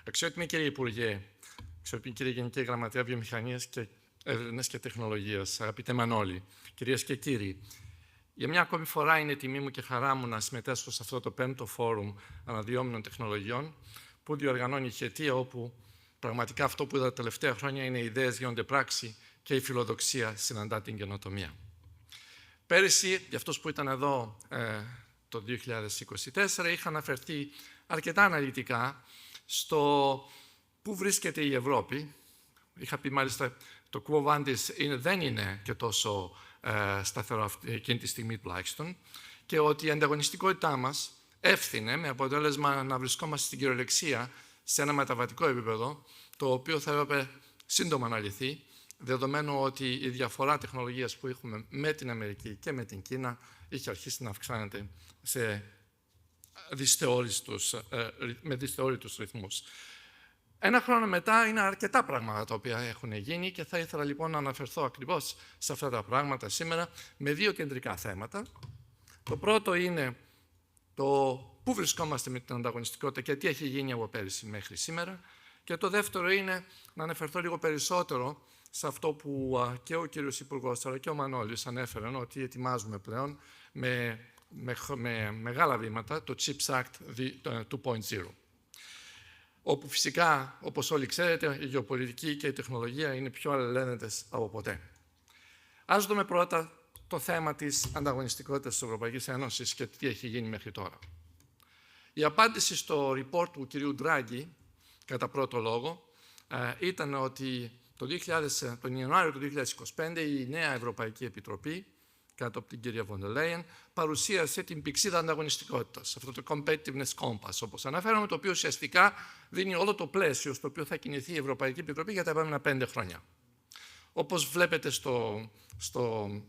Αξιότιμη κύριε Υπουργέ, αξιότιμη κύριε Γενική Γραμματέα Βιομηχανίας και Έρευνας και Τεχνολογίας, αγαπητέ Μανώλη, κυρίες και κύριοι, για μια ακόμη φορά είναι τιμή μου και χαρά μου να συμμετέσχω σε αυτό το 5ο Φόρουμ Αναδυόμενων Τεχνολογιών που διοργανώνει η Χετία, όπου πραγματικά αυτό που είδα τα τελευταία χρόνια είναι οι ιδέες γίνονται πράξη και η φιλοδοξία συναντά την καινοτομία. Πέρυσι, για αυτούς που ήταν εδώ το 2024, είχα αναφερθεί αρκετά αναλυτικά στο πού βρίσκεται η Ευρώπη. Είχα πει μάλιστα το quo vadis δεν είναι και τόσο σταθερό εκείνη τη στιγμή τουλάχιστον και ότι η ανταγωνιστικότητά μας εύθυνε με αποτέλεσμα να βρισκόμαστε στην κυριολεξία σε ένα μεταβατικό επίπεδο, το οποίο θα έπρεπε σύντομα να λυθεί, δεδομένου ότι η διαφορά τεχνολογίας που έχουμε με την Αμερική και με την Κίνα είχε αρχίσει να αυξάνεται με δυσθεώρητους ρυθμούς. Ένα χρόνο μετά είναι αρκετά πράγματα τα οποία έχουν γίνει και θα ήθελα λοιπόν να αναφερθώ ακριβώς σε αυτά τα πράγματα σήμερα με δύο κεντρικά θέματα. Το πρώτο είναι το πού βρισκόμαστε με την ανταγωνιστικότητα και τι έχει γίνει από πέρυσι μέχρι σήμερα. Και το δεύτερο είναι να αναφερθώ λίγο περισσότερο σε αυτό που και ο κύριος Υπουργός αλλά και ο Μανώλης ανέφεραν, ότι ετοιμάζουμε πλέον με μεγάλα βήματα το CHIPS Act 2.0. Όπου φυσικά, όπως όλοι ξέρετε, η γεωπολιτική και η τεχνολογία είναι πιο αλληλένδετες από ποτέ. Ας δούμε πρώτα το θέμα της ανταγωνιστικότητας της Ευρωπαϊκής Ένωσης και τι έχει γίνει μέχρι τώρα. Η απάντηση στο report του κυρίου Ντράγκη, κατά πρώτο λόγο, ήταν ότι τον Ιανουάριο του 2025 η νέα Ευρωπαϊκή Επιτροπή, κάτω από την κυρία Βον ντερ Λέιεν, παρουσίασε την πυξίδα ανταγωνιστικότητας, αυτό το competitiveness compass, όπως αναφέραμε, το οποίο ουσιαστικά δίνει όλο το πλαίσιο στο οποίο θα κινηθεί η Ευρωπαϊκή Επιτροπή για τα επόμενα 5 χρόνια. Όπως βλέπετε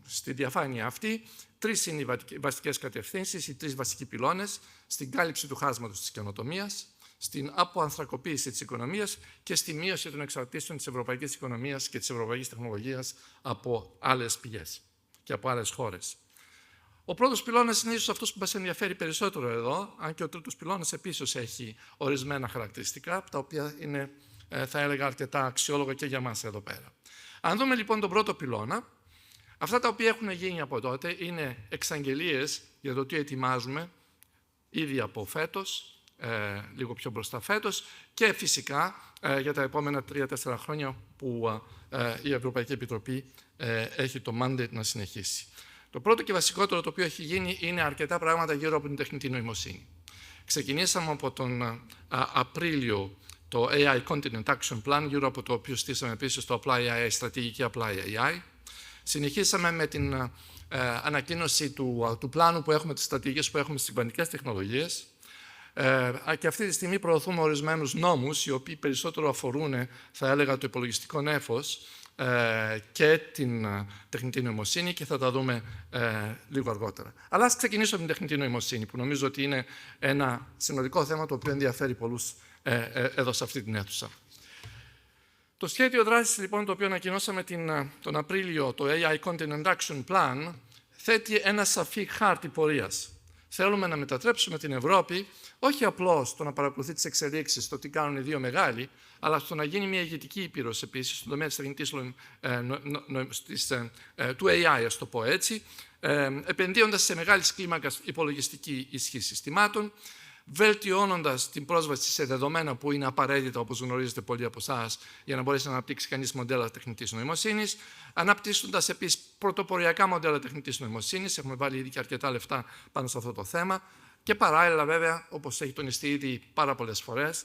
στη διαφάνεια αυτή, 3 είναι οι βασικές κατευθύνσεις, οι 3 βασικοί πυλώνες, στην κάλυψη του χάσματος της καινοτομίας, στην αποανθρακοποίηση της οικονομίας και στη μείωση των εξαρτήσεων της ευρωπαϊκής οικονομίας και της ευρωπαϊκής τεχνολογίας από άλλες πηγές και από άλλες χώρες. Ο πρώτος πυλώνας είναι ίσως αυτός που μας ενδιαφέρει περισσότερο εδώ, αν και ο τρίτος πυλώνας επίσης έχει ορισμένα χαρακτηριστικά, τα οποία είναι, θα έλεγα, αρκετά αξιόλογα και για μας εδώ πέρα. Αν δούμε λοιπόν τον πρώτο πυλώνα, αυτά τα οποία έχουν γίνει από τότε είναι εξαγγελίες για το τι ετοιμάζουμε ήδη από φέτος, λίγο πιο μπροστά φέτος και φυσικά για τα επόμενα 3-4 χρόνια που η Ευρωπαϊκή Επιτροπή έχει το mandate να συνεχίσει. Το πρώτο και βασικότερο το οποίο έχει γίνει είναι αρκετά πράγματα γύρω από την τεχνητή νοημοσύνη. Ξεκινήσαμε από τον Απρίλιο το AI Continent Action Plan, γύρω από το οποίο στήσαμε επίσης το Apply AI, στρατηγική Apply AI. Συνεχίσαμε με την ανακοίνωση του πλάνου που έχουμε, τις στρατηγικές που έχουμε στις κβαντικές τεχνολογίες. Και αυτή τη στιγμή προωθούμε ορισμένους νόμους, οι οποίοι περισσότερο αφορούν, θα έλεγα, το υπολογιστικό νέφος και την τεχνητή νοημοσύνη και θα τα δούμε λίγο αργότερα. Αλλά ας ξεκινήσω από την τεχνητή νοημοσύνη, που νομίζω ότι είναι ένα συνολικό θέμα το οποίο ενδιαφέρει πολλούς εδώ σε αυτή την αίθουσα. Το σχέδιο δράσης, λοιπόν, το οποίο ανακοινώσαμε τον Απρίλιο, το AI Continent Action Plan, θέτει ένα σαφή χάρτη πορείας. Θέλουμε να μετατρέψουμε την Ευρώπη όχι απλώς στο να παρακολουθεί τις εξελίξεις, στο τι κάνουν οι δύο μεγάλοι, αλλά στο να γίνει μια ηγετική ήπειρος επίσης στον τομέα της τεχνητής του AI, ας το πω έτσι, επενδύοντας σε μεγάλης κλίμακας υπολογιστική ισχύ συστημάτων, βελτιώνοντας την πρόσβαση σε δεδομένα που είναι απαραίτητα, όπως γνωρίζετε πολλοί από εσάς, για να μπορέσει να αναπτύξει κανείς μοντέλα τεχνητής νοημοσύνης, αναπτύσσοντας επίσης πρωτοποριακά μοντέλα τεχνητής νοημοσύνης. Έχουμε βάλει ήδη και αρκετά λεφτά πάνω σε αυτό το θέμα. Και παράλληλα, βέβαια, όπως έχει τονιστεί ήδη πάρα πολλές φορές,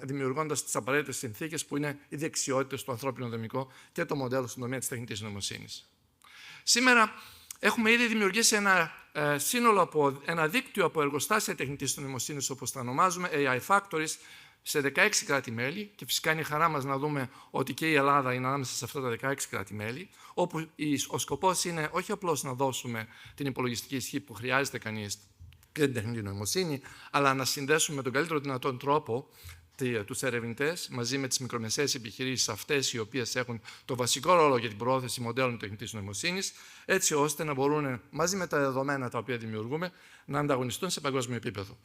δημιουργώντας τις απαραίτητες συνθήκες που είναι οι δεξιότητες του ανθρώπινου δυναμικού και το μοντέλο στον τομέα της τεχνητής νοημοσύνης. Σήμερα έχουμε ήδη δημιουργήσει ένα δίκτυο από εργοστάσια τεχνητής νοημοσύνης, όπως τα ονομάζουμε, AI Factories, σε 16 κράτη-μέλη, και φυσικά είναι η χαρά μας να δούμε ότι και η Ελλάδα είναι ανάμεσα σε αυτά τα 16 κράτη-μέλη, όπου ο σκοπός είναι όχι απλώς να δώσουμε την υπολογιστική ισχύ που χρειάζεται κανείς και την τεχνητή νοημοσύνη, αλλά να συνδέσουμε με τον καλύτερο δυνατόν τρόπο τους ερευνητές μαζί με τις μικρομεσαίες επιχειρήσεις αυτές οι οποίες έχουν το βασικό ρόλο για την προώθηση μοντέλων τεχνητής νοημοσύνης, έτσι ώστε να μπορούν μαζί με τα δεδομένα τα οποία δημιουργούμε να ανταγωνιστούν σε παγκόσμιο επίπεδο.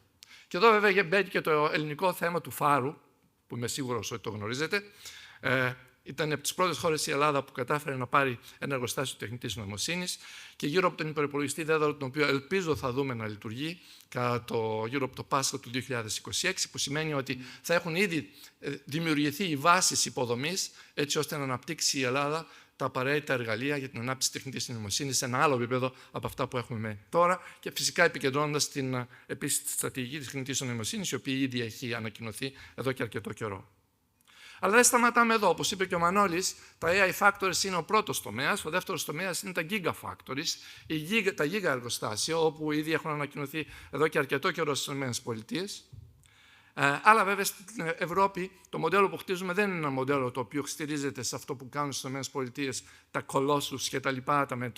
Και εδώ βέβαια μπαίνει και το ελληνικό θέμα του φάρου, που είμαι σίγουρος ότι το γνωρίζετε. Ήταν από τις πρώτες χώρες η Ελλάδα που κατάφερε να πάρει ένα εργοστάσιο τεχνητής νοημοσύνης και γύρω από τον υπερυπολογιστή δέδαρο, τον οποίο ελπίζω θα δούμε να λειτουργεί γύρω από το Πάσχα του 2026, που σημαίνει ότι θα έχουν ήδη δημιουργηθεί οι βάσεις υποδομής, έτσι ώστε να αναπτύξει η Ελλάδα τα απαραίτητα εργαλεία για την ανάπτυξη τεχνητής νοημοσύνης σε ένα άλλο επίπεδο από αυτά που έχουμε τώρα και φυσικά επικεντρώνοντας επίσης τη στρατηγική της τεχνητής νοημοσύνης, η οποία ήδη έχει ανακοινωθεί εδώ και αρκετό καιρό. Αλλά δεν σταματάμε εδώ. Όπως είπε και ο Μανώλης, τα AI Factories είναι ο πρώτος τομέας. Ο δεύτερος τομέας είναι τα Gigafactories, τα γίγα εργοστάσια, όπου ήδη έχουν ανακοινωθεί εδώ και αρκετό καιρό στις ΗΠΑ. Αλλά βέβαια στην Ευρώπη το μοντέλο που χτίζουμε δεν είναι ένα μοντέλο το οποίο στηρίζεται σε αυτό που κάνουν στις ΗΠΑ τα Colossus και τα λοιπά, με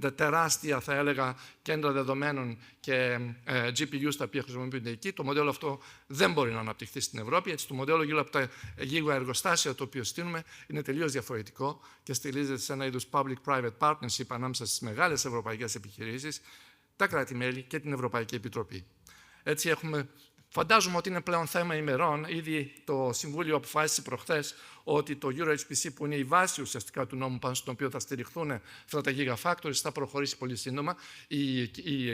τα τεράστια, θα έλεγα, κέντρα δεδομένων και GPUs τα οποία χρησιμοποιούνται εκεί. Το μοντέλο αυτό δεν μπορεί να αναπτυχθεί στην Ευρώπη. Έτσι, το μοντέλο γύρω από τα γίγα εργοστάσια το οποίο στείλουμε είναι τελείως διαφορετικό και στηρίζεται σε ένα είδους public-private partnership ανάμεσα στις μεγάλες ευρωπαϊκές επιχειρήσεις, τα κράτη-μέλη και την Ευρωπαϊκή Επιτροπή. Έτσι, φαντάζομαι ότι είναι πλέον θέμα ημερών. Ήδη το Συμβούλιο αποφάσισε προχθές ότι το EuroHPC, που είναι η βάση ουσιαστικά του νόμου πάνω στον οποίο θα στηριχθούν αυτά τα Gigafactories, θα προχωρήσει πολύ σύντομα. Η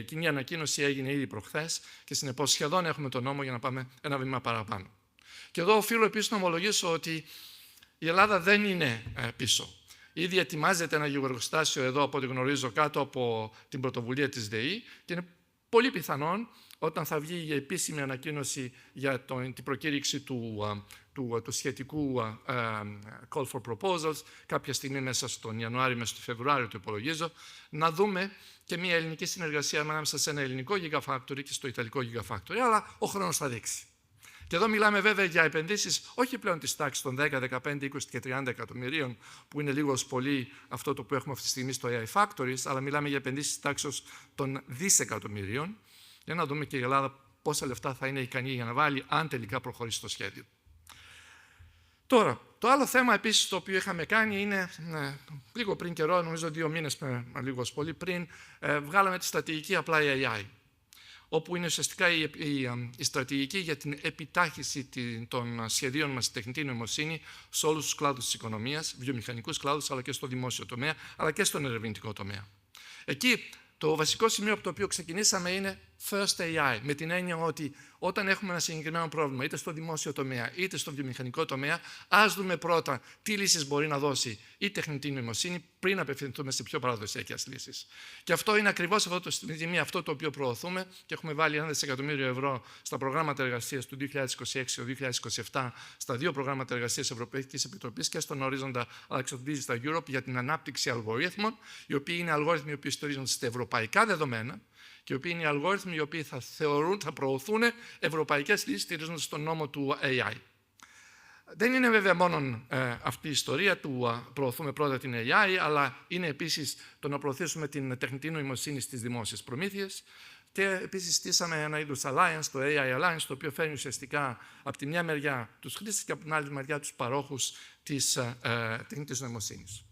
κοινή ανακοίνωση έγινε ήδη προχθές και συνεπώς σχεδόν έχουμε τον νόμο για να πάμε ένα βήμα παραπάνω. Και εδώ οφείλω επίσης να ομολογήσω ότι η Ελλάδα δεν είναι πίσω. Ήδη ετοιμάζεται ένα γιγοεργοστάσιο εδώ, από ό,τι γνωρίζω, κάτω από την πρωτοβουλία της ΔΕΗ και είναι πολύ πιθανόν όταν θα βγει η επίσημη ανακοίνωση για την προκήρυξη του σχετικού call for proposals, κάποια στιγμή μέσα στον Ιανουάριο, μέσα στο Φεβρουάριο το υπολογίζω, να δούμε και μια ελληνική συνεργασία ανάμεσα σε ένα ελληνικό Gigafactory και στο ιταλικό Gigafactory, αλλά ο χρόνος θα δείξει. Και εδώ μιλάμε βέβαια για επενδύσεις όχι πλέον της τάξης των 10, 15, 20 και 30 εκατομμυρίων, που είναι λίγο πολύ αυτό το που έχουμε αυτή τη στιγμή στο AI Factories, αλλά μιλάμε για επενδύσεις της τάξης των δισεκατομμυρίων, για να δούμε και η Ελλάδα πόσα λεφτά θα είναι ικανή για να βάλει, αν τελικά προχωρήσει το σχέδιο. Τώρα, το άλλο θέμα επίσης το οποίο είχαμε κάνει είναι, λίγο πριν καιρό, νομίζω 2 μήνες λίγο πολύ πριν, βγάλαμε τη στρατηγική απλά AI, όπου είναι ουσιαστικά η στρατηγική για την επιτάχυση των σχεδίων μας στη τεχνητή νοημοσύνη σε όλους τους κλάδους της οικονομίας, βιομηχανικούς κλάδους, αλλά και στο δημόσιο τομέα, αλλά και στον ερευνητικό τομέα. Εκεί το βασικό σημείο από το οποίο ξεκινήσαμε είναι First AI, με την έννοια ότι όταν έχουμε ένα συγκεκριμένο πρόβλημα, είτε στο δημόσιο τομέα είτε στο βιομηχανικό τομέα, ας δούμε πρώτα τι λύσεις μπορεί να δώσει η τεχνητή νοημοσύνη πριν απευθυνθούμε σε πιο παραδοσιακές λύσεις. Και αυτό είναι ακριβώς αυτό το οποίο προωθούμε και έχουμε βάλει 1 δισεκατομμύριο ευρώ στα προγράμματα εργασίας του 2026 και 2027, στα 2 προγράμματα εργασίας Ευρωπαϊκής Επιτροπής και στον ορίζοντα Access Digital Europe για την ανάπτυξη αλγορίθμων, οι οποίοι είναι αλγόριθμοι οι οποίοι στηρίζονται στα ευρωπαϊκά δεδομένα και οι οποίοι είναι οι αλγόριθμοι οι οποίοι θα προωθούν ευρωπαϊκές λύσεις στηρίζοντας στον νόμο του AI. Δεν είναι βέβαια μόνο αυτή η ιστορία του προωθούμε πρώτα την AI, αλλά είναι επίσης το να προωθήσουμε την τεχνητή νοημοσύνη στις δημόσιες προμήθειες. Και επίσης στήσαμε ένα είδους alliance, το AI Alliance, το οποίο φέρνει ουσιαστικά από τη μια μεριά τους χρήστες και από την άλλη μεριά τους παρόχους της τεχνητής νοημοσύνης.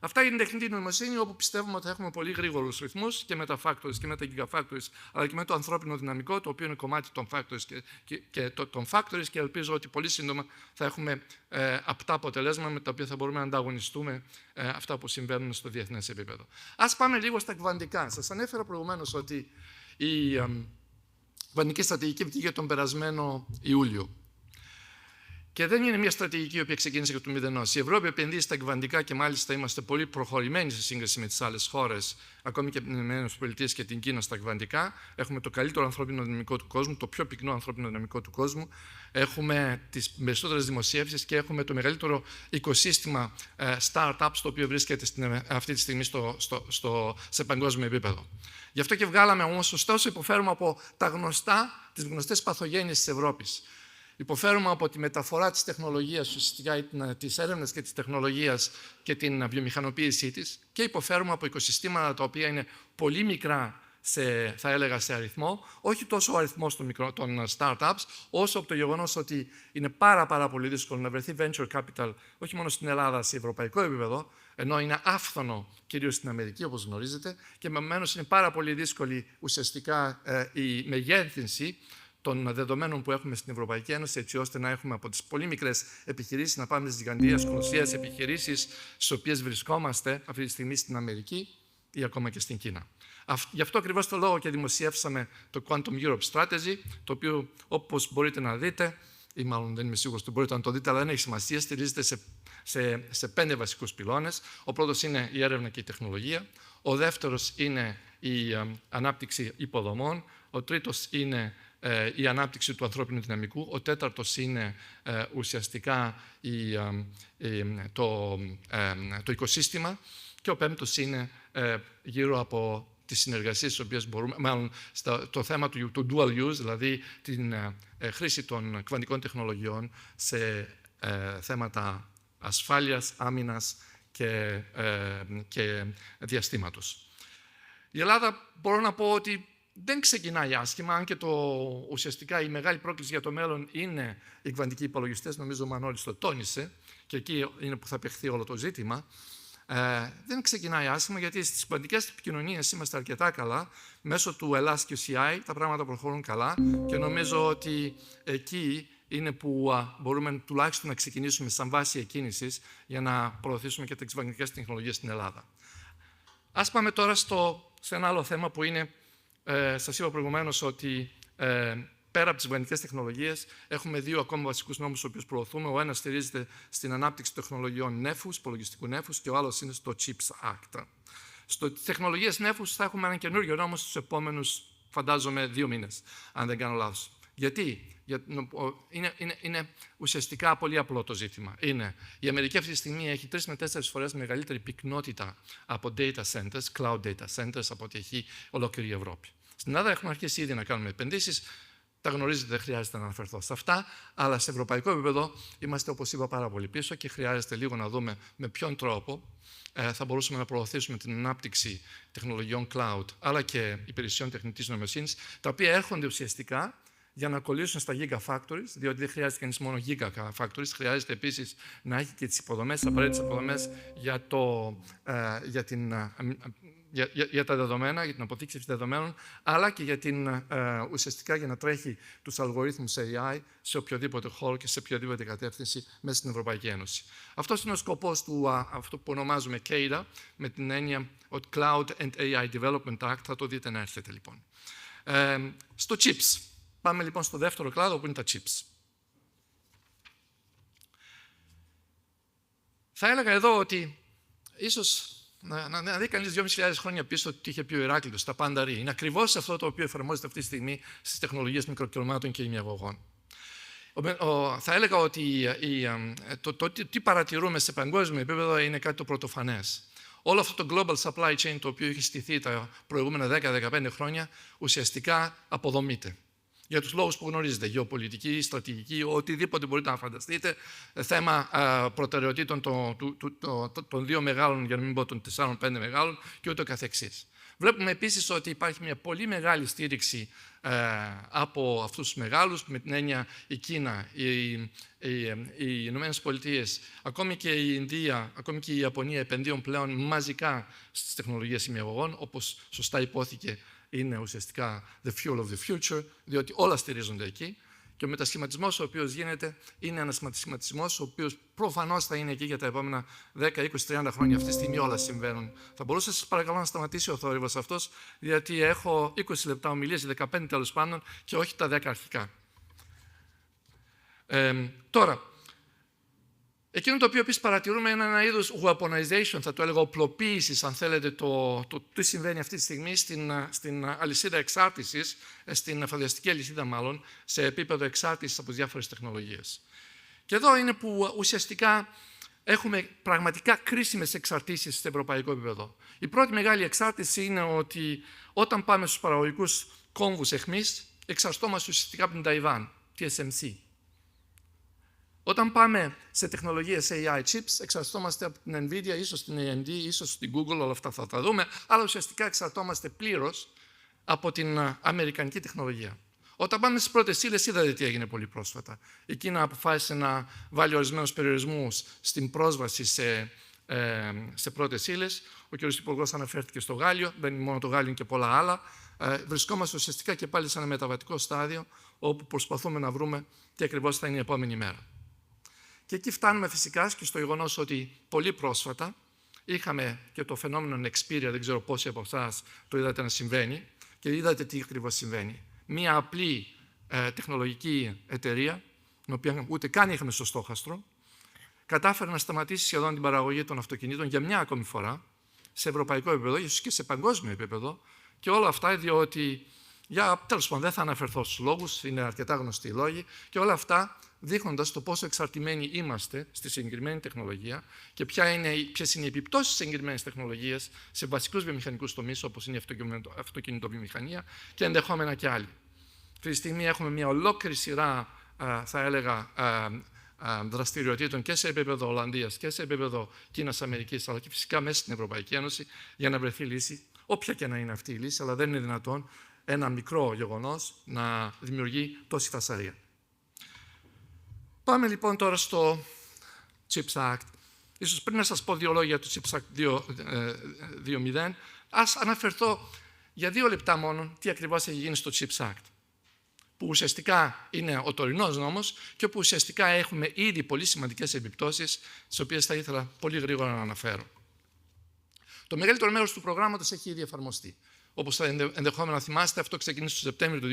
Αυτά είναι η τεχνητή νοημοσύνη, όπου πιστεύουμε ότι θα έχουμε πολύ γρήγορους ρυθμούς και με τα factories και με τα gigafactories, αλλά και με το ανθρώπινο δυναμικό, το οποίο είναι κομμάτι των factories και ελπίζω ότι πολύ σύντομα θα έχουμε απτά αποτελέσματα με τα οποία θα μπορούμε να ανταγωνιστούμε αυτά που συμβαίνουν στο διεθνές επίπεδο. Ας πάμε λίγο στα κβαντικά. Σας ανέφερα προηγουμένως ότι η κβαντική στρατηγική βγήκε τον περασμένο Ιούλιο. Και δεν είναι μια στρατηγική η οποία ξεκίνησε για το μηδενός. Η Ευρώπη επενδύει στα κβαντικά και μάλιστα είμαστε πολύ προχωρημένοι σε σύγκριση με τις άλλες χώρες, ακόμη και με τις ΗΠΑ και την Κίνα στα κβαντικά. Έχουμε το καλύτερο ανθρώπινο δυναμικό του κόσμου, το πιο πυκνό ανθρώπινο δυναμικό του κόσμου. Έχουμε τις περισσότερες δημοσίευσεις και έχουμε το μεγαλύτερο οικοσύστημα startups το οποίο βρίσκεται αυτή τη στιγμή σε παγκόσμιο επίπεδο. Γι' αυτό και βγάλαμε όμως, ωστόσο, υποφέρουμε από τις γνωστές παθογένειες της Ευρώπης. Υποφέρουμε από τη μεταφορά της τεχνολογίας, ουσιαστικά της έρευνας και της τεχνολογίας και την βιομηχανοποίησή της και υποφέρουμε από οικοσυστήματα τα οποία είναι πολύ μικρά, θα έλεγα, σε αριθμό, όχι τόσο ο αριθμός των startups, όσο από το γεγονός ότι είναι πάρα πολύ δύσκολο να βρεθεί venture capital, όχι μόνο στην Ελλάδα, σε ευρωπαϊκό επίπεδο, ενώ είναι άφθονο κυρίως στην Αμερική, όπως γνωρίζετε, και επομένως είναι πάρα πολύ δύσκολη ουσιαστικά η μεγέθυνση των δεδομένων που έχουμε στην Ευρωπαϊκή Ένωση, έτσι ώστε να έχουμε από τις πολύ μικρές επιχειρήσεις να πάμε στις γιγαντιαίες κολοσσίες επιχειρήσεις στις οποίες βρισκόμαστε αυτή τη στιγμή στην Αμερική ή ακόμα και στην Κίνα. Γι' αυτό ακριβώς το λόγο και δημοσιεύσαμε το Quantum Europe Strategy, το οποίο, όπως μπορείτε να δείτε, ή μάλλον δεν είμαι σίγουρος ότι μπορείτε να το δείτε, αλλά δεν έχει σημασία, στηρίζεται σε 5 βασικούς πυλώνες. Ο πρώτος είναι η έρευνα και η τεχνολογία. Ο δεύτερος είναι η ανάπτυξη υποδομών. Ο τρίτος είναι η ανάπτυξη του ανθρώπινου δυναμικού. Ο τέταρτος είναι ουσιαστικά το οικοσύστημα. Και ο πέμπτος είναι γύρω από τις συνεργασίες τις οποίες μπορούμε, μάλλον το θέμα του dual use, δηλαδή την χρήση των κβαντικών τεχνολογιών σε θέματα ασφάλειας, άμυνας και διαστήματος. Η Ελλάδα, μπορώ να πω ότι δεν ξεκινάει άσχημα, αν και ουσιαστικά η μεγάλη πρόκληση για το μέλλον είναι οι κβαντικοί υπολογιστές. Νομίζω ο Μανώλης το τόνισε και εκεί είναι που θα παιχθεί όλο το ζήτημα. Δεν ξεκινάει άσχημα, γιατί στις κβαντικές επικοινωνίες είμαστε αρκετά καλά. Μέσω του Ελλάς QCI τα πράγματα προχωρούν καλά και νομίζω ότι εκεί είναι που μπορούμε τουλάχιστον να ξεκινήσουμε σαν βάση εκκίνησης για να προωθήσουμε και τις κβαντικές τεχνολογίες στην Ελλάδα. Ας πάμε τώρα σε ένα άλλο θέμα που είναι, σας είπα προηγουμένως ότι πέρα από τις κβαντικές τεχνολογίες, έχουμε 2 ακόμα βασικούς νόμους στους οποίους προωθούμε. Ο ένας στηρίζεται στην ανάπτυξη τεχνολογιών νέφους, υπολογιστικού νέφους, και ο άλλος είναι στο CHIPS Act. Στο τεχνολογίες νέφους θα έχουμε έναν καινούριο νόμο στους επόμενους, φαντάζομαι, 2 μήνες, αν δεν κάνω λάθος. Γιατί? Είναι ουσιαστικά πολύ απλό το ζήτημα. Η Αμερική αυτή τη στιγμή έχει 3 με 4 φορές μεγαλύτερη πυκνότητα από data centers, cloud data centers, από ό,τι έχει ολόκληρη η Ευρώπη. Στην Ελλάδα έχουμε αρχίσει ήδη να κάνουμε επενδύσεις. Τα γνωρίζετε, δεν χρειάζεται να αναφερθώ σε αυτά, αλλά σε ευρωπαϊκό επίπεδο είμαστε, όπως είπα, πάρα πολύ πίσω και χρειάζεται λίγο να δούμε με ποιον τρόπο θα μπορούσαμε να προωθήσουμε την ανάπτυξη τεχνολογιών cloud, αλλά και υπηρεσιών τεχνητής νοημοσύνης, τα οποία έρχονται ουσιαστικά για να κολλήσουν στα gigafactories, διότι δεν χρειάζεται κανείς μόνο gigafactories, χρειάζεται επίσης να έχει και τις υποδομές, τις απαραίτητες υποδομές για τα δεδομένα, για την αποθήκευση δεδομένων, αλλά και ουσιαστικά για να τρέχει τους αλγορίθμους AI σε οποιοδήποτε χώρο και σε οποιαδήποτε κατεύθυνση μέσα στην Ευρωπαϊκή Ένωση. Αυτός είναι ο σκοπός του αυτό που ονομάζουμε CADA, με την έννοια ότι Cloud and AI Development Act, θα το δείτε να έρχεται λοιπόν. Στο CHIPS. Πάμε λοιπόν στο δεύτερο κλάδο, που είναι τα chips. Θα έλεγα εδώ ότι ίσως να δει κανείς 2.500 χρόνια πίσω τι είχε πει ο Ηράκλειτος, τα πάντα ρί. Είναι ακριβώς αυτό το οποίο εφαρμόζεται αυτή τη στιγμή στις τεχνολογίες μικροκυκλωμάτων και ημιαγωγών. Θα έλεγα ότι το τι παρατηρούμε σε παγκόσμιο επίπεδο είναι κάτι το πρωτοφανές. Όλο αυτό το global supply chain, το οποίο έχει στηθεί τα προηγούμενα 10-15 χρόνια, ουσιαστικά αποδομείται. Για τους λόγους που γνωρίζετε, γεωπολιτική, στρατηγική, οτιδήποτε μπορείτε να φανταστείτε, θέμα προτεραιοτήτων των 2 μεγάλων, για να μην πω των 4-5 μεγάλων, και ούτω καθεξής. Βλέπουμε επίσης ότι υπάρχει μια πολύ μεγάλη στήριξη από αυτούς τους μεγάλους, με την έννοια η Κίνα, οι Ηνωμένες Πολιτείες, ακόμη και η Ινδία, ακόμη και η Ιαπωνία επενδύουν πλέον μαζικά στις τεχνολογίες ημιαγωγών, όπως σωστά υπόθηκε. Είναι ουσιαστικά the fuel of the future, διότι όλα στηρίζονται εκεί. Και ο μετασχηματισμός ο οποίος γίνεται είναι ένας μετασχηματισμός ο οποίος προφανώς θα είναι εκεί για τα επόμενα 10, 20, 30 χρόνια. Αυτή τη στιγμή όλα συμβαίνουν. Θα μπορούσα σας παρακαλώ να σταματήσει ο θόρυβος αυτός, γιατί έχω 20 λεπτά ομιλίες, 15 τέλος πάντων, και όχι τα 10 αρχικά. Τώρα, εκείνο το οποίο επίσης παρατηρούμε είναι ένα είδος weaponization, θα το έλεγα οπλοποίησης, αν θέλετε, το τι συμβαίνει αυτή τη στιγμή στην αλυσίδα εξάρτησης, στην εφοδιαστική αλυσίδα μάλλον, σε επίπεδο εξάρτησης από διάφορες τεχνολογίες. Και εδώ είναι που ουσιαστικά έχουμε πραγματικά κρίσιμες εξαρτήσεις σε ευρωπαϊκό επίπεδο. Η πρώτη μεγάλη εξάρτηση είναι ότι όταν πάμε στους παραγωγικούς κόμβους αιχμής, εξαρτώμαστε ουσιαστικά από την Ταϊβάν, TSMC. Όταν πάμε σε τεχνολογίες AI chips, εξαρτώμαστε από την NVIDIA, ίσως την AMD, ίσως την Google, όλα αυτά θα τα δούμε, αλλά ουσιαστικά εξαρτώμαστε πλήρως από την αμερικανική τεχνολογία. Όταν πάμε στις πρώτες ύλες, είδατε τι έγινε πολύ πρόσφατα. Η Κίνα αποφάσισε να βάλει ορισμένους περιορισμούς στην πρόσβαση σε σε πρώτες ύλες. Ο κ. Υπουργός αναφέρθηκε στο γάλιο, δεν είναι μόνο το γάλιο, είναι και πολλά άλλα. Βρισκόμαστε ουσιαστικά και πάλι σε ένα μεταβατικό στάδιο, όπου προσπαθούμε να βρούμε τι ακριβώς θα είναι η επόμενη μέρα. Και εκεί φτάνουμε φυσικά και στο γεγονός ότι πολύ πρόσφατα είχαμε και το φαινόμενο Nexperia, δεν ξέρω πόσοι από εσάς το είδατε να συμβαίνει, και είδατε τι ακριβώς συμβαίνει. Μία απλή τεχνολογική εταιρεία, την οποία ούτε καν είχαμε στο στόχαστρο, κατάφερε να σταματήσει σχεδόν την παραγωγή των αυτοκινήτων για μια ακόμη φορά, σε ευρωπαϊκό επίπεδο, ίσως και σε παγκόσμιο επίπεδο, και όλα αυτά διότι, τέλος πάντων, δεν θα αναφερθώ στους λόγους, είναι αρκετά γνωστοί οι λόγοι, και όλα αυτά δείχνοντας το πόσο εξαρτημένοι είμαστε στη συγκεκριμένη τεχνολογία και ποιες είναι οι επιπτώσεις της συγκεκριμένης τεχνολογίας σε βασικούς βιομηχανικούς τομείς, όπως είναι η αυτοκινητοβιομηχανία και ενδεχόμενα και άλλοι. Αυτή τη στιγμή έχουμε μια ολόκληρη σειρά, θα έλεγα, δραστηριοτήτων και σε επίπεδο Ολλανδίας και σε επίπεδο Κίνας-Αμερικής, αλλά και φυσικά μέσα στην Ευρωπαϊκή Ένωση, για να βρεθεί λύση, όποια και να είναι αυτή η λύση, αλλά δεν είναι δυνατόν ένα μικρό γεγονός να δημιουργεί τόση φασαρία. Πάμε λοιπόν τώρα στο CHIPS Act. Ίσως πριν να σας πω δύο λόγια του CHIPS Act 2.0, ας αναφερθώ για 2 λεπτά μόνο τι ακριβώς έχει γίνει στο CHIPS Act, που ουσιαστικά είναι ο τωρινός νόμος και όπου ουσιαστικά έχουμε ήδη πολύ σημαντικές επιπτώσεις, τις οποίες θα ήθελα πολύ γρήγορα να αναφέρω. Το μεγαλύτερο μέρος του προγράμματος έχει ήδη εφαρμοστεί. Όπως θα ενδεχόμενα θυμάστε, αυτό ξεκίνησε το Σεπτέμβριο του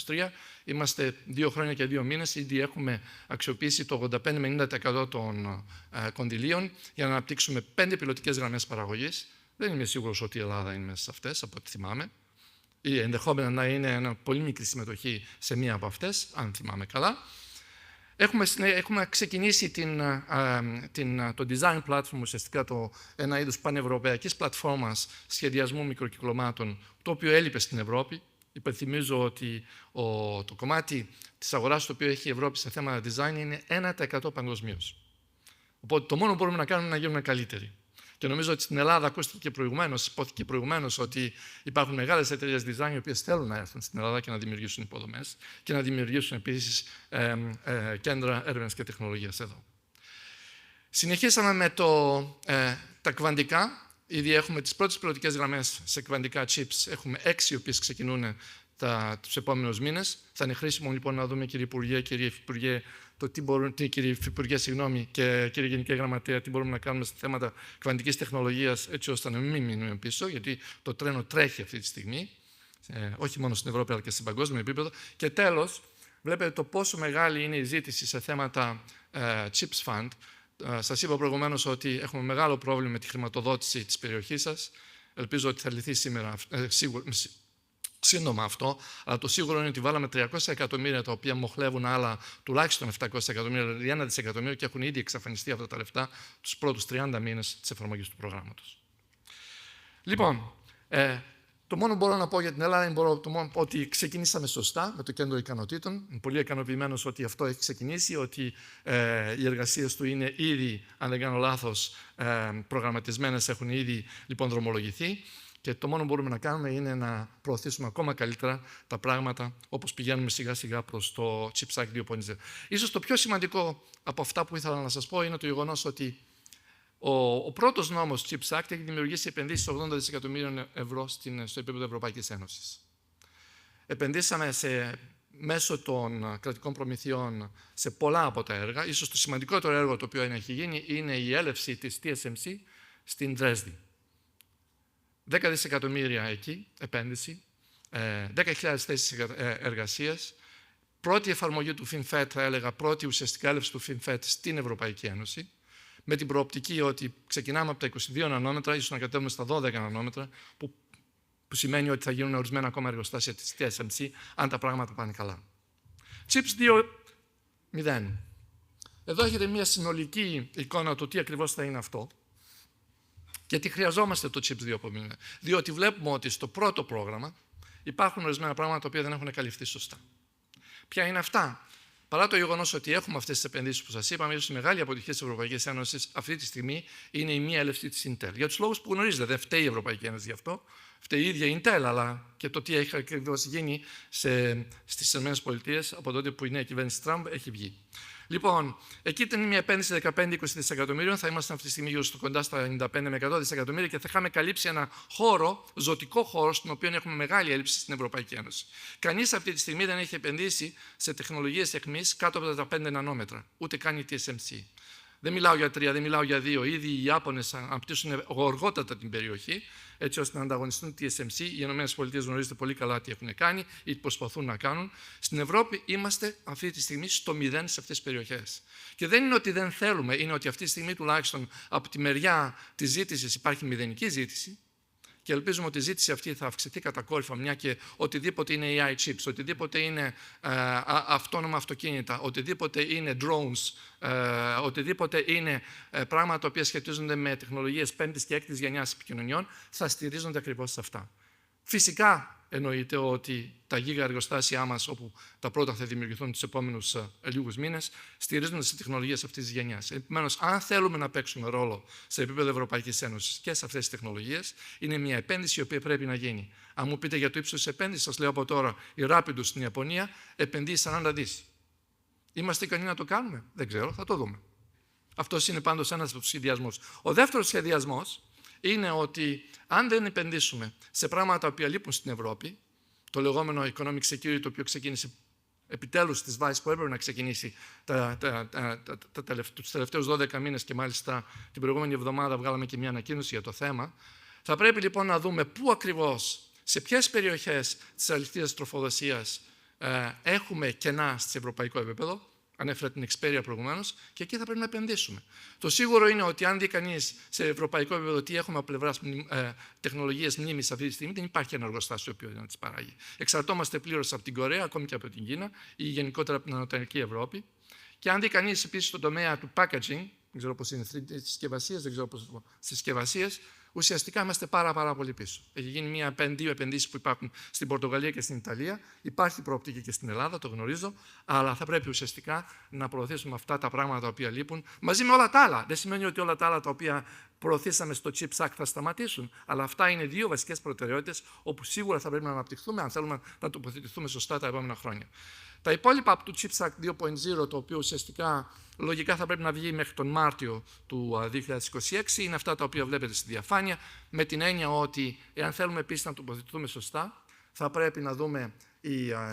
2023. Είμαστε 2 χρόνια και 2 μήνες. Ήδη έχουμε αξιοποιήσει το 85 με 90% των κονδυλίων για να αναπτύξουμε 5 πιλωτικές γραμμές παραγωγής. Δεν είμαι σίγουρος ότι η Ελλάδα είναι μέσα σε αυτές, από ό,τι θυμάμαι. Ή ενδεχόμενα να είναι ένα πολύ μικρή συμμετοχή σε μία από αυτές, αν θυμάμαι καλά. Έχουμε ξεκινήσει το design platform, ουσιαστικά ένα είδος πανευρωπαϊκής πλατφόρμας σχεδιασμού μικροκυκλωμάτων, το οποίο έλειπε στην Ευρώπη. Υπενθυμίζω ότι το κομμάτι της αγοράς το οποίο έχει η Ευρώπη σε θέματα design είναι 1% παγκοσμίως. Οπότε το μόνο που μπορούμε να κάνουμε είναι να γίνουμε καλύτεροι. Και νομίζω ότι στην Ελλάδα ακούστηκε υπόθηκε προηγουμένως ότι υπάρχουν μεγάλες εταιρείες design οι οποίες θέλουν να έρθουν στην Ελλάδα και να δημιουργήσουν υποδομές και να δημιουργήσουν επίσης κέντρα έρευνας και τεχνολογίας εδώ. Συνεχίσαμε με τα κβαντικά. Ήδη έχουμε τις πρώτες πιλωτικές γραμμές σε κβαντικά chips. Έχουμε 6 οι οποίες ξεκινούν τους επόμενους μήνες. Θα είναι χρήσιμο λοιπόν να δούμε, κύριε Υπουργέ, κύριε Υφυπουργέ, κύριε Υφυπουργέ, και κύριε Γενική Γραμματέα, τι μπορούμε να κάνουμε σε θέματα κβαντικής τεχνολογίας, έτσι ώστε να μην μείνουμε πίσω, γιατί το τρένο τρέχει αυτή τη στιγμή, όχι μόνο στην Ευρώπη, αλλά και σε παγκόσμιο επίπεδο. Και τέλος, βλέπετε το πόσο μεγάλη είναι η ζήτηση σε θέματα CHIPS Fund. Σας είπα προηγουμένως ότι έχουμε μεγάλο πρόβλημα με τη χρηματοδότηση της περιοχής σας. Ελπίζω ότι θα λυθεί σύντομα αυτό, αλλά το σίγουρο είναι ότι βάλαμε 300 εκατομμύρια τα οποία μοχλεύουν άλλα τουλάχιστον 700 εκατομμύρια, 1 δισεκατομμύριο και έχουν ήδη εξαφανιστεί αυτά τα λεφτά τους πρώτους 30 μήνες της εφαρμογής του προγράμματος. Λοιπόν, το μόνο που μπορώ να πω για την Ελλάδα είναι ότι ξεκινήσαμε σωστά με το κέντρο ικανοτήτων. Είμαι πολύ ικανοποιημένος ότι αυτό έχει ξεκινήσει, ότι οι εργασίες του είναι ήδη, αν δεν κάνω λάθος, προγραμματισμένες, έχουν ήδη λοιπόν δρομολογηθεί. Και το μόνο που μπορούμε να κάνουμε είναι να προωθήσουμε ακόμα καλύτερα τα πράγματα, όπως πηγαίνουμε σιγά σιγά προς το CHIPS Act 2.0. Ίσως το πιο σημαντικό από αυτά που ήθελα να σας πω είναι το γεγονός ότι ο πρώτος νόμος CHIPS Act έχει δημιουργήσει επενδύσεις 80 δισεκατομμύριων ευρώ στο επίπεδο Ευρωπαϊκής Ένωσης. Επενδύσαμε μέσω των κρατικών προμηθειών σε πολλά από τα έργα. Ίσως το σημαντικότερο έργο το οποίο έχει γίνει είναι η έλευση της TSMC στην Δρέσδη. 10 δισεκατομμύρια εκεί, επένδυση, 10.000 θέσεις εργασίας, πρώτη εφαρμογή του FinFET, θα έλεγα, πρώτη ουσιαστικά έλευση του FinFET στην Ευρωπαϊκή Ένωση, με την προοπτική ότι ξεκινάμε από τα 22 νανόμετρα, ίσως να κατέβουμε στα 12 νανόμετρα, που σημαίνει ότι θα γίνουν ορισμένα ακόμα εργοστάσια της TSMC, αν τα πράγματα πάνε καλά. CHIPS 2.0. Εδώ έχετε μια συνολική εικόνα του τι ακριβώς θα είναι αυτό. Γιατί χρειαζόμαστε το CHIPS 2.0. Διότι βλέπουμε ότι στο πρώτο πρόγραμμα υπάρχουν ορισμένα πράγματα τα οποία δεν έχουν καλυφθεί σωστά. Ποια είναι αυτά? Παρά το γεγονός ότι έχουμε αυτές τις επενδύσεις που σας είπαμε, ίσως η μεγάλη αποτυχία της Ευρωπαϊκής Ένωσης αυτή τη στιγμή είναι η μία έλευση της Intel. Για τους λόγους που γνωρίζετε, δεν φταίει η Ευρωπαϊκή Ένωση γι' αυτό. Φταίει η ίδια η Intel, αλλά και το τι έχει ακριβώς γίνει στις ΗΠΑ από τότε που η νέα κυβέρνηση Τραμπ έχει βγει. Λοιπόν, εκεί ήταν μια επένδυση 15-20 δισεκατομμύριων, θα ήμασταν αυτή τη στιγμή γύρω στο κοντά στα 95 με 100 δισεκατομμύρια και θα είχαμε καλύψει ένα χώρο, ζωτικό χώρο, στον οποίο έχουμε μεγάλη έλλειψη στην Ευρωπαϊκή Ένωση. Κανείς αυτή τη στιγμή δεν έχει επενδύσει σε τεχνολογίες αιχμής κάτω από τα 5 νανόμετρα, ούτε καν η TSMC. Δεν μιλάω για 3, δεν μιλάω για 2. Ήδη οι Ιάπωνες αναπτύσσουν γοργότατα την περιοχή, έτσι ώστε να ανταγωνιστούν τη TSMC. Οι ΗΠΑ γνωρίζετε πολύ καλά τι έχουν κάνει ή προσπαθούν να κάνουν. Στην Ευρώπη είμαστε αυτή τη στιγμή στο 0 σε αυτές τις περιοχές. Και δεν είναι ότι δεν θέλουμε, είναι ότι αυτή τη στιγμή τουλάχιστον από τη μεριά της ζήτησης υπάρχει μηδενική ζήτηση. Και ελπίζουμε ότι η ζήτηση αυτή θα αυξηθεί κατακόρυφα, μια και οτιδήποτε είναι AI chips, οτιδήποτε είναι αυτόνομα αυτοκίνητα, οτιδήποτε είναι drones, οτιδήποτε είναι πράγματα τα οποία σχετίζονται με τεχνολογίες 5ης και 6ης γενιάς επικοινωνιών, θα στηρίζονται ακριβώς σε αυτά. Φυσικά εννοείται ότι τα γίγα εργοστάσια μας, όπου τα πρώτα θα δημιουργηθούν τους επόμενους λίγους μήνες, στηρίζονται σε τεχνολογίες αυτής της γενιάς. Επομένως, αν θέλουμε να παίξουμε ρόλο σε επίπεδο Ευρωπαϊκής Ένωσης και σε αυτές τις τεχνολογίες, είναι μια επένδυση η οποία πρέπει να γίνει. Αν μου πείτε για το ύψος της επένδυσης, σας λέω από τώρα, η Rapidus στην Ιαπωνία επενδύει 40 δις. Είμαστε ικανοί να το κάνουμε? Δεν ξέρω, θα το δούμε. Αυτός είναι πάντως ένας από τους σχεδιασμούς. Ο δεύτερος σχεδιασμός είναι ότι αν δεν επενδύσουμε σε πράγματα τα οποία λείπουν στην Ευρώπη, το λεγόμενο economic security, το οποίο ξεκίνησε επιτέλους στις βάσεις που έπρεπε να ξεκινήσει τους τελευταίους 12 μήνες και μάλιστα την προηγούμενη εβδομάδα βγάλαμε και μια ανακοίνωση για το θέμα, θα πρέπει λοιπόν να δούμε πού ακριβώς, σε ποιες περιοχές της αληθείας τροφοδοσίας έχουμε κενά σε ευρωπαϊκό επίπεδο. Ανέφερα την Xperia προηγουμένως, και εκεί θα πρέπει να επενδύσουμε. Το σίγουρο είναι ότι αν δει κανείς σε ευρωπαϊκό επίπεδο τι έχουμε από πλευράς τεχνολογίας μνήμης αυτή τη στιγμή, δεν υπάρχει ένα εργοστάσιο το οποίο να τις παράγει. Εξαρτώμαστε πλήρως από την Κορέα, ακόμη και από την Κίνα ή γενικότερα από την Ανατολική Ευρώπη. Και αν δει κανείς επίσης στον τομέα του packaging, δεν ξέρω πώς είναι, συσκευασίες, δεν ξέρω πώς συσκευασίες, ουσιαστικά είμαστε πάρα πολύ πίσω. Έχει γίνει δύο επενδύσεις που υπάρχουν στην Πορτογαλία και στην Ιταλία. Υπάρχει προοπτική και στην Ελλάδα, το γνωρίζω, αλλά θα πρέπει ουσιαστικά να προωθήσουμε αυτά τα πράγματα τα οποία λείπουν μαζί με όλα τα άλλα. Δεν σημαίνει ότι όλα τα άλλα τα οποία προωθήσαμε στο CHIPS Act θα σταματήσουν, αλλά αυτά είναι δύο βασικές προτεραιότητες όπου σίγουρα θα πρέπει να αναπτυχθούμε αν θέλουμε να τοποθετηθούμε σωστά τα επόμενα χρόνια. Τα υπόλοιπα από το CHIPS Act 2.0, το οποίο ουσιαστικά λογικά θα πρέπει να βγει μέχρι τον Μάρτιο του 2026, είναι αυτά τα οποία βλέπετε στη διαφάνεια, με την έννοια ότι εάν θέλουμε επίσης να τοποθετηθούμε σωστά, θα πρέπει να δούμε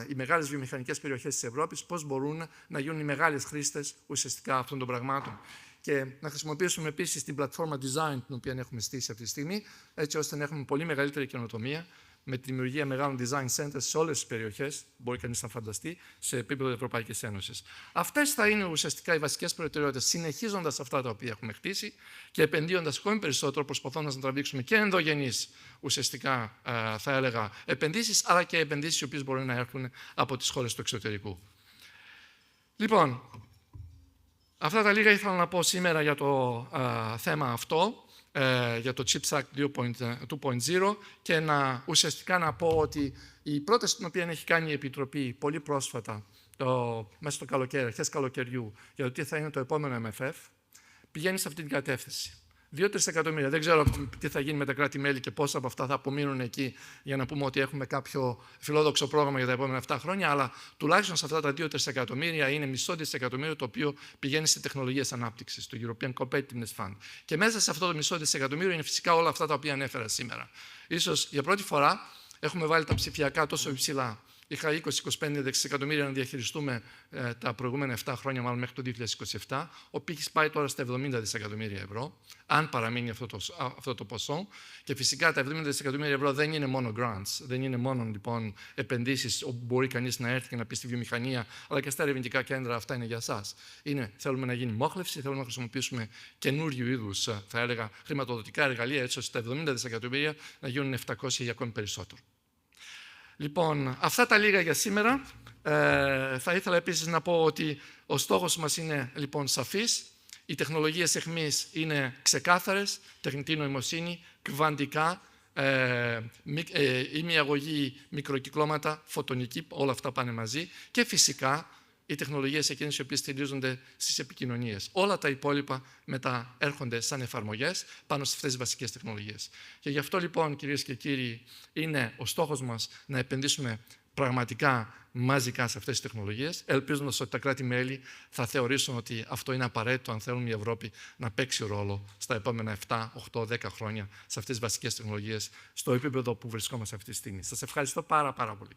οι μεγάλες βιομηχανικές περιοχές της Ευρώπης πώς μπορούν να γίνουν οι μεγάλες χρήστες ουσιαστικά αυτών των πραγμάτων. Και να χρησιμοποιήσουμε επίσης την πλατφόρμα design την οποία έχουμε στήσει αυτή τη στιγμή, έτσι ώστε να έχουμε πολύ μεγαλύτερη καινοτομία, με τη δημιουργία μεγάλων design centers σε όλες τις περιοχές, μπορεί κανείς να φανταστεί, σε επίπεδο Ευρωπαϊκής Ένωσης. Αυτές θα είναι ουσιαστικά οι βασικές προτεραιότητες, συνεχίζοντας αυτά τα οποία έχουμε χτίσει και επενδύοντας ακόμη περισσότερο, προσπαθώντας να τραβήξουμε και ενδογενείς ουσιαστικά, θα έλεγα, επενδύσεις, αλλά και επενδύσεις οι οποίες μπορούν να έρθουν από τις χώρες του εξωτερικού. Λοιπόν, αυτά τα λίγα ήθελα να πω σήμερα για το θέμα αυτό, για το CHIPS Act 2.0 και ουσιαστικά να πω ότι η πρόταση την οποία έχει κάνει η Επιτροπή πολύ πρόσφατα, μέσα στο καλοκαίρι, αρχές καλοκαιριού, για το τι θα είναι το επόμενο MFF, πηγαίνει σε αυτή την κατεύθυνση. 2-3 εκατομμύρια. Δεν ξέρω τι θα γίνει με τα κράτη-μέλη και πόσα από αυτά θα απομείνουν εκεί για να πούμε ότι έχουμε κάποιο φιλόδοξο πρόγραμμα για τα επόμενα 7 χρόνια, αλλά τουλάχιστον σε αυτά τα 2-3 εκατομμύρια είναι μισό δισεκατομμύριο το οποίο πηγαίνει σε τεχνολογίες ανάπτυξης, το European Competitiveness Fund. Και μέσα σε αυτό το μισό δισεκατομμύριο είναι φυσικά όλα αυτά τα οποία ανέφερα σήμερα. Ίσως για πρώτη φορά έχουμε βάλει τα ψηφιακά τόσο υψηλά. Είχα 20-25 δισεκατομμύρια να διαχειριστούμε τα προηγούμενα 7 χρόνια, μάλλον μέχρι το 2027. Ο πύχης πάει τώρα στα 70 δισεκατομμύρια ευρώ, αν παραμείνει αυτό το ποσό. Και φυσικά τα 70 δισεκατομμύρια ευρώ δεν είναι μόνο grants, δεν είναι μόνο λοιπόν επενδύσεις όπου μπορεί κανείς να έρθει και να πει στη βιομηχανία, αλλά και στα ερευνητικά κέντρα, αυτά είναι για εσάς. Θέλουμε να γίνει μόχλευση, θέλουμε να χρησιμοποιήσουμε καινούριου είδους, θα έλεγα, χρηματοδοτικά εργαλεία, έτσι ώστε τα 70 δισεκατομμύρια να γίνουν 700 ή ακόμη περισσότερο. Λοιπόν, αυτά τα λίγα για σήμερα. Θα ήθελα επίσης να πω ότι ο στόχος μας είναι λοιπόν σαφής. Οι τεχνολογίες αιχμής είναι ξεκάθαρες, τεχνητή νοημοσύνη, κβαντικά, ημιαγωγή, μικροκυκλώματα, φωτονική, όλα αυτά πάνε μαζί και φυσικά οι τεχνολογίες εκείνες οι οποίες στηρίζονται στις επικοινωνίες. Όλα τα υπόλοιπα μετά έρχονται σαν εφαρμογές πάνω σε αυτές τις βασικές τεχνολογίες. Και γι' αυτό λοιπόν, κυρίες και κύριοι, είναι ο στόχος μας να επενδύσουμε πραγματικά μαζικά σε αυτές τις τεχνολογίες, ελπίζοντας ότι τα κράτη-μέλη θα θεωρήσουν ότι αυτό είναι απαραίτητο αν θέλουν η Ευρώπη να παίξει ρόλο στα επόμενα 7, 8, 10 χρόνια σε αυτές τις βασικές τεχνολογίες, στο επίπεδο που βρισκόμαστε αυτή τη στιγμή. Σας ευχαριστώ πάρα πολύ.